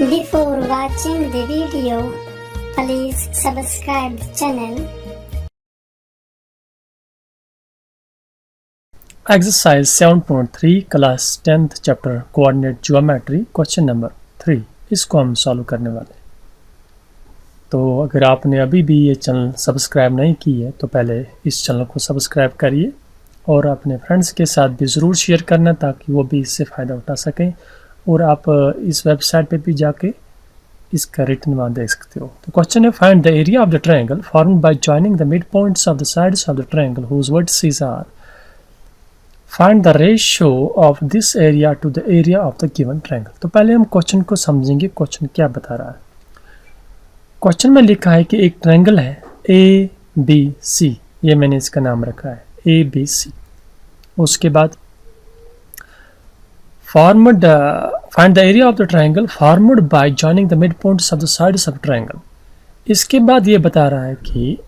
Before watching the video, please subscribe the channel. Exercise 7.3 class 10th chapter coordinate geometry question number 3 इसको हम solve करने वाले। तो अगर आपने अभी भी ये चैनल सब्सक्राइब नहीं की है तो पहले इस चैनल को सब्सक्राइब करिए और अपने फ्रेंड्स के साथ भी ज़रूर शेयर करना ताकि वो भी इससे फ़ायदा उठा सकें। और आप इस वेबसाइट पे भी जाके इसका रिटन वहाँ देख सकते हो। तो क्वेश्चन है find the area of the triangle formed by joining the mid points of the sides of the triangle whose vertices are. Find the ratio of this area to the area of the given triangle. तो पहले हम question को समझेंगे, question क्या बता रहा है। Question में लिखा है कि एक ट्रायंगल है ए बी सी, ये मैंने इसका नाम रखा है ए बी सी। उसके बाद formed find the area of the triangle formed by joining the midpoints of the sides of triangle। इसके बाद ये बता रहा है कि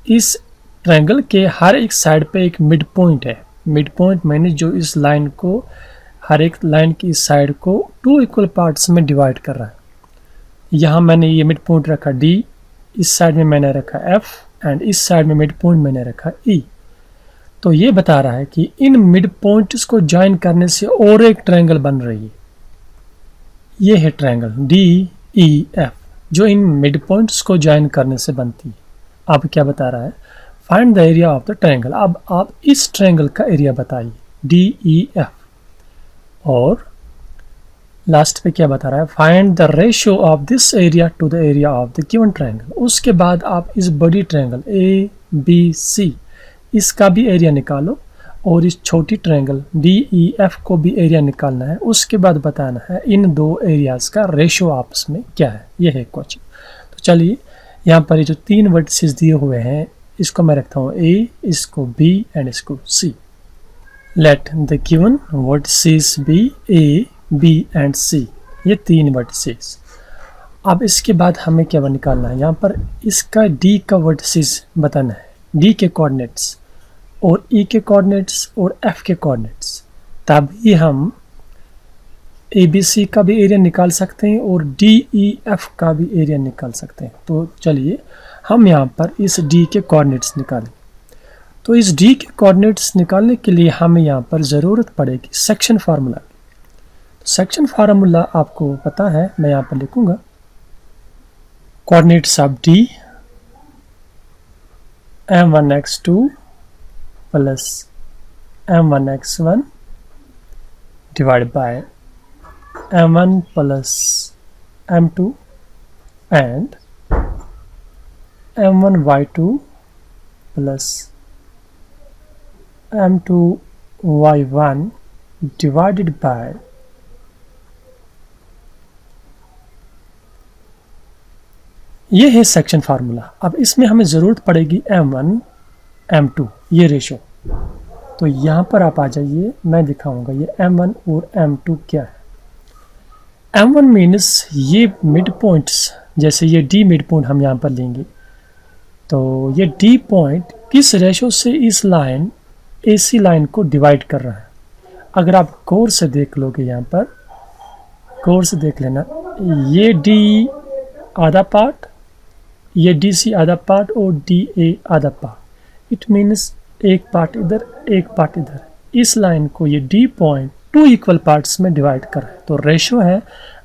इस ट्रायंगल के हर एक साइड पे एक मिड पॉइंट है। मिड पॉइंट मैंने जो इस लाइन को, हर एक लाइन की इस साइड को 2 इक्वल पार्ट्स में डिवाइड कर रहा है। यहाँ मैंने ये मिड पॉइंट रखा डी, इस साइड में मैंने रखा एफ एंड इस साइड में मिड पॉइंट मैंने रखा ई। तो ये बता रहा है कि इन मिड पॉइंट्स को ज्वाइन करने से और एक ट्रायंगल बन रही है। ये है ट्रायंगल डी ई एफ जो इन मिड पॉइंट्स को ज्वाइन करने से बनती है। अब क्या बता रहा है, find the area of the triangle. अब आप इस ट्रायंगल का एरिया बताइए डी ई एफ। और लास्ट पे क्या बता रहा है, find the ratio of this area to the area of the given triangle. उसके बाद आप इस बड़ी ट्रायंगल ए बी सी इसका भी एरिया निकालो और इस छोटी ट्रायंगल डी ई एफ को भी एरिया निकालना है। उसके बाद बताना है इन दो एरियाज का रेशियो आपस में क्या है। ये है क्वेश्चन। तो चलिए यहाँ पर ये जो 3 वर्टिसेस दिए हुए हैं इसको मैं रखता हूँ ए, इसको बी एंड इसको C. Let the given vertices B A B and C, ये 3 वर्टिसेस। अब इसके बाद हमें क्या निकालना है, यहाँ पर इसका डी का वर्टिसेस बताना है, डी के कोऑर्डिनेट्स और ई के कोऑर्डिनेट्स और एफ के कोऑर्डिनेट्स। तभी हम ए बी सी का भी एरिया निकाल सकते हैं और डी ई एफ का भी एरिया निकाल सकते हैं। तो चलिए हम यहाँ पर इस डी के कोऑर्डिनेट्स निकालें। तो इस डी के कोऑर्डिनेट्स निकालने के लिए हमें यहाँ पर ज़रूरत पड़ेगी सेक्शन फार्मूला। सेक्शन फार्मूला आपको पता है, मैं यहाँ पर लिखूँगा coordinates of D m1x2 plus m1x1 divided by m1 plus m2 and m1y2 plus m2y1 divided by ये है सेक्शन फार्मूला। अब इसमें हमें ज़रूरत पड़ेगी m1 m2 ये रेशो। तो यहाँ पर आप आ जाइए, मैं दिखाऊंगा ये m1 और m2 क्या है। m1 मीन्स ये मिड पॉइंट्स, जैसे ये d मिड पॉइंट हम यहाँ पर लेंगे तो ये d पॉइंट किस रेशो से इस लाइन AC लाइन को डिवाइड कर रहा है। अगर आप गौर से देख लोगे, यहाँ पर गौर से देख लेना, ये d आधा पार्ट, ये डी सी आधा पार्ट और डी ए आधा पार्ट। इट मीन्स एक पार्ट इधर एक पार्ट इधर। इस लाइन को ये डी पॉइंट 2 इक्वल पार्ट्स में डिवाइड कर रहा है। तो रेशो है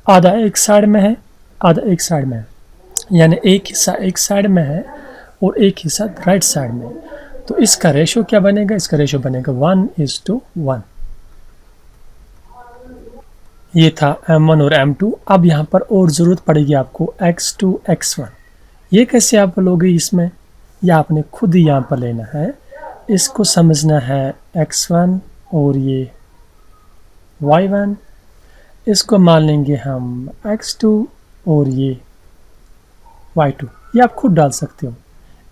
आधा एक साइड में है, आधा एक साइड में है, यानी एक हिस्सा एक साइड में है और एक हिस्सा राइट साइड में है। तो इसका रेशो क्या बनेगा, इसका रेशो बनेगा 1:1। ये था m1 और m2। अब यहाँ पर और ज़रूरत पड़ेगी आपको x2 x1। ये कैसे आप लोगे इसमें, या आपने खुद ही यहाँ पर लेना है, इसको समझना है x1 और ये y1, इसको मान लेंगे हम x2 और ये y2। ये आप खुद डाल सकते हो,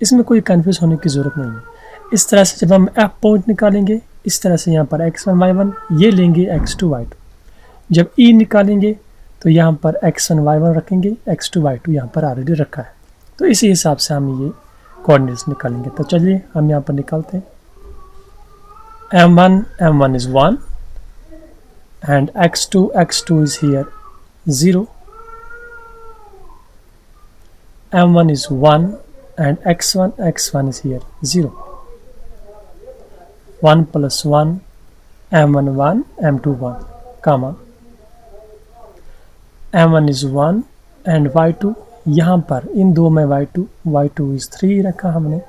इसमें कोई कंफ्यूज होने की ज़रूरत नहीं है। इस तरह से जब हम f पॉइंट निकालेंगे, इस तरह से यहाँ पर x1 y1 ये लेंगे x2 y2। जब e निकालेंगे तो यहाँ पर x1 y1 रखेंगे, x2 y2 यहाँ पर ऑलरेडी रखा है। तो इसी हिसाब से हम ये कोऑर्डिनेट्स निकालेंगे। तो चलिए हम यहाँ पर निकालते हैं। m1 is 1 and x2 is here 0 m1 is 1 and x1 is here 0. 1 plus 1, m1 1, m2 1, comma m1 is 1 and y2 यहाँ पर इन दो में y2 is 3 रखा हमने.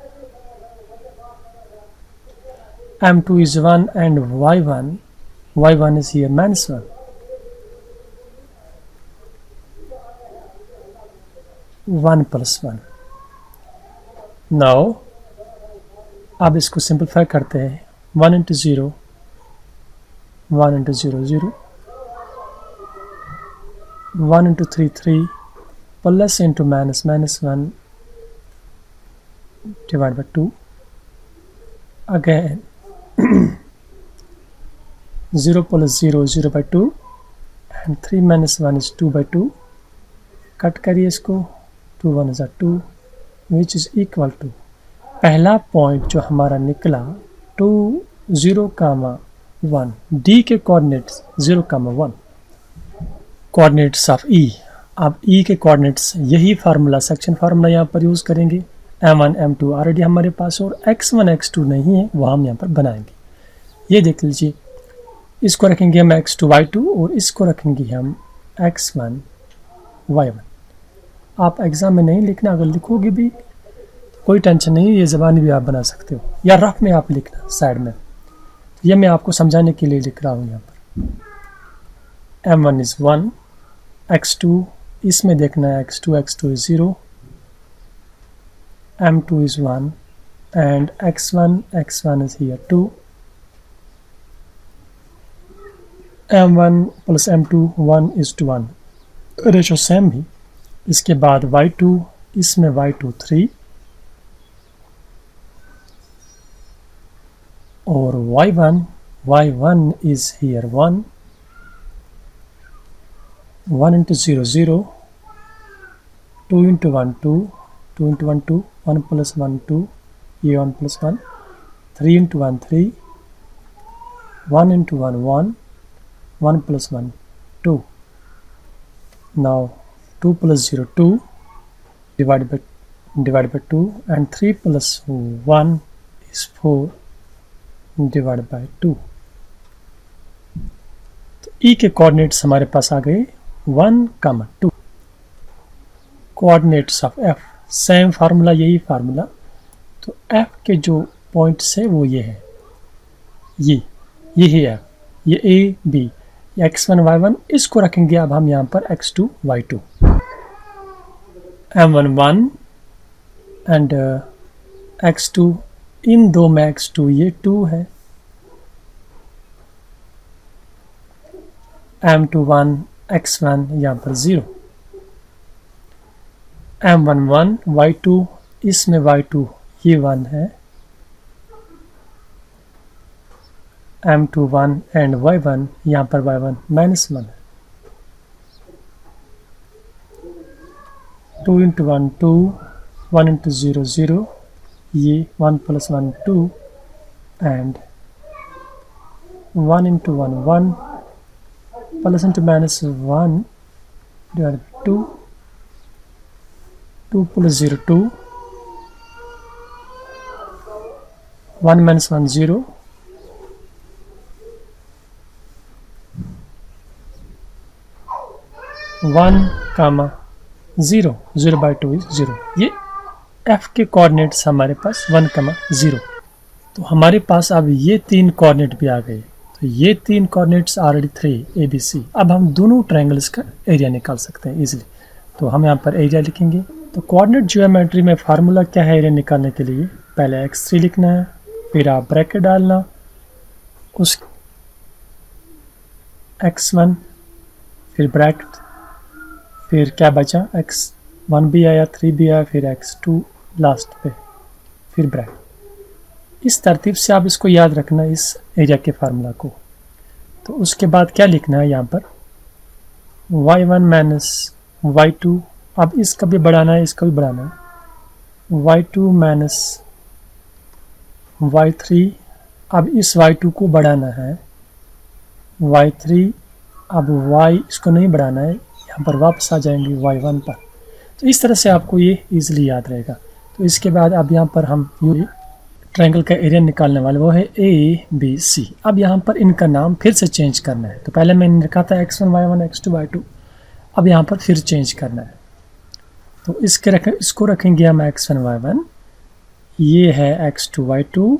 m2 is 1 and y1 is here -1. One plus 1. Now अब इसको simplify करते हैं. 1 into 0, 1 into 0 0, 1 into 3 3, plus into minus 1 divided by 2. Again 0 plus 0 0 by 2 and 3 minus 1 is 2 by 2. Cut करिए इसको. 2 1 is 2 which is equal to पहला point जो हमारा निकला 2 0, 1 डी के कोऑर्डिनेट्स 0, 1 कोऑर्डिनेट्स ऑफ ई. अब ई के कोऑर्डिनेट्स यही फार्मूला सेक्शन फार्मूला यहाँ पर यूज़ करेंगे. m1 m2 ऑलरेडी हमारे पास और x1 x2 नहीं है वो हम यहाँ पर बनाएंगे. ये देख लीजिए इसको रखेंगे हम x2 y2 और इसको रखेंगे हम x1 y1. आप एग्ज़ाम में नहीं लिखना, अगर लिखोगे भी कोई टेंशन नहीं, ये ज़बानी भी आप बना सकते हो या रफ में आप लिखना साइड में. ये मैं आपको समझाने के लिए लिख रहा हूँ यहाँ पर. m1 is 1, x2 इसमें देखना है x2 is 0, m2 is 1 and x1 is here 2, m1 plus m2 1 is to 1 ratio same ही. इसके बाद y2 इसमें y2 3 और y1 is here 1, 1 into 0 0, 2 into 1 2, 2 into 1 2, 1 plus 1 2, ये 1 plus 1, 3 into 1 3, 1 into 1 1, 1 plus 1 2. Now 2 plus 0 2 divided by 2 and 3 plus 1 is 4 divided by 2. तो E के coordinates हमारे पास आ गए 1, 2. Coordinates of F same formula, यही फार्मूला. तो F के जो पॉइंट्स है वो ये है, ये ही F, ये A B, x1 y1 इसको रखेंगे अब हम यहाँ पर x2 y2. m1 1 and x2 इन दो में x2 ये 2 है. m2 1 x1 यहाँ पर 0. m1 1 y2 इसमें y2 ये 1 है. m2 1 एंड y1 यहाँ पर y1 -1 है. 2 into 1 2, 1 into 0 0, ये 1 plus 1 2 and 1 into 1 1 plus into -1 divided by 2, 2 plus 0 2, 1 minus 1 0, 1, 0, 0 by 2 is 0. ये F के कोऑर्डिनेट्स हमारे पास 1, 0. तो हमारे पास अब ये 3 कोऑर्डिनेट भी आ गए. तो ये 3 कोऑर्डिनेट्स ऑलरेडी 3 ABC. अब हम दोनों ट्रायंगल्स का एरिया निकाल सकते हैं इजीली. तो हम यहाँ पर एरिया लिखेंगे. तो कोऑर्डिनेट ज्योमेट्री में फार्मूला क्या है एरिया निकालने के लिए? पहले x3 लिखना है, फिर आप ब्रैकेट डालना, उस x1 फिर ब्रैकेट, फिर क्या बचा x1 भी आया, 3 भी आया, फिर x2 लास्ट पे, फिर ब्रैकेट. इस तरतीब से आप इसको याद रखना इस एरिया के फार्मूला को. तो उसके बाद क्या लिखना है यहाँ पर? y1 minus y2. अब इसका भी बढ़ाना है, इसका भी बढ़ाना है. y2 minus y3. अब इस y2 को बढ़ाना है. y3. अब y इसको नहीं बढ़ाना है, यहाँ पर वापस आ जाएंगे y1 पर. तो इस तरह से आपको ये इजीली याद रहेगा। तो इसके बाद अब यहाँ पर हम ट्रायंगल का एरिया निकालने वाले वो है ABC। अब यहाँ पर इनका नाम फिर से चेंज करना है। तो पहले मैंने लिखा था x1 y1 x2 y2, अब यहाँ पर फिर चेंज करना है। तो इसको रखेंगे हम x1 y1, ये है x2 y2,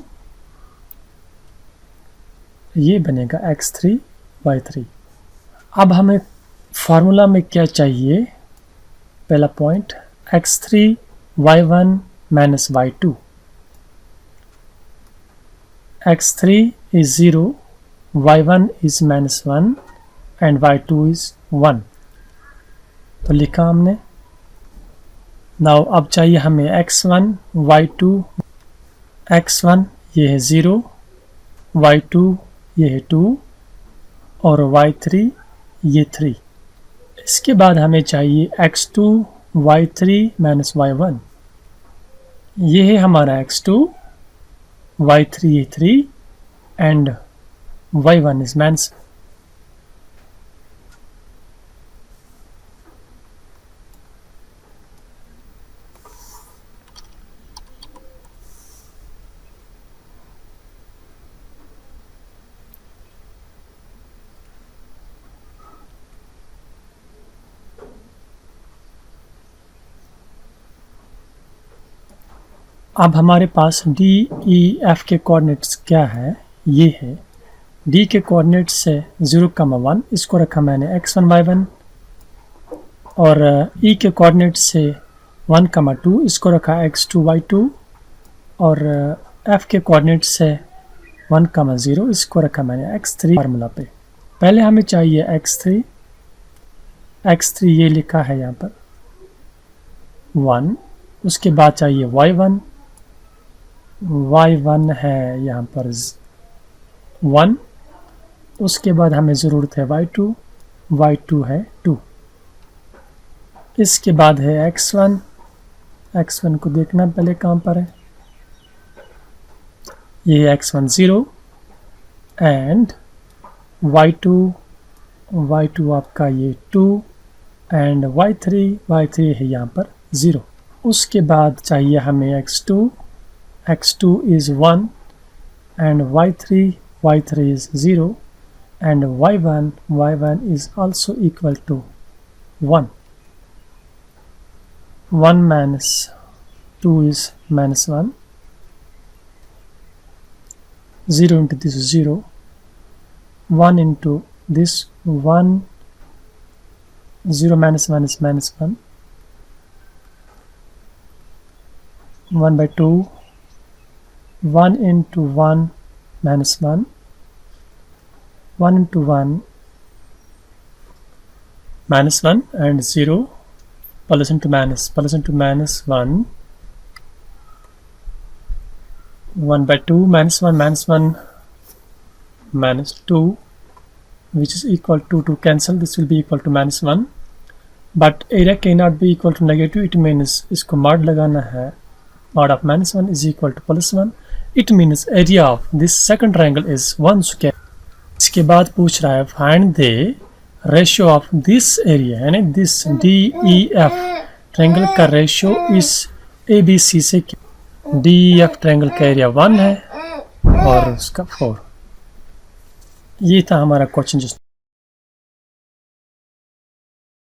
ये बनेगा x3 y3। अब हमें फार्मूला में क्या चाहिए, पहला point x3 y1 minus y2, x3 is 0, y1 is -1 and y2 is 1। तो लिखा हमने। नाउ अब चाहिए हमें x1 y2, x1 ये है 0, y2 ये है 2 और y3 ये 3। इसके बाद हमें चाहिए x2 y3 माइनस y1, ये है हमारा x2, y3 ये 3 and y1 is -। अब हमारे पास D, E, F के कोऑर्डिनेट्स क्या है, ये है। D के कोऑर्डिनेट्स से 0,1, इसको रखा मैंने x1 y1, और E के कोऑर्डिनेट्स से 1,2, इसको रखा x2 y2, और F के कोऑर्डिनेट्स से 1,0, इसको रखा मैंने x3 फार्मूला पे। पहले हमें चाहिए x3 ये लिखा है यहाँ पर 1, उसके बाद चाहिए y1 है यहाँ पर 1, उसके बाद हमें ज़रूरत है y2 है 2, इसके बाद है x1 को देखना पहले कहाँ पर है, ये है x1 0 एंड y2 आपका ये 2 एंड y3 है यहाँ पर 0। उसके बाद चाहिए हमें x2 is 1 and y3 is 0 and y1 is also equal to 1 minus 2 is -1, 0 into this is 0, 1 into this 1, 0 minus 1 is -1, 1 by 2, 1 into 1 minus 1, 1 into 1 minus 1 and 0 plus into minus 1, 1 by 2 minus 1 minus 2, which is equal to cancel, this will be equal to -1, but area cannot be equal to negative, it means इसको mod लगाना है, mod of -1 is equal to +1, it means area of this second triangle is 1 square। इसके बाद पूछ रहा है find the ratio of this area, यानी this DEF triangle का रेशियो इस ABC से। DEF ट्रायंगल का एरिया 1 है और उसका 4। ये था हमारा क्वेश्चन।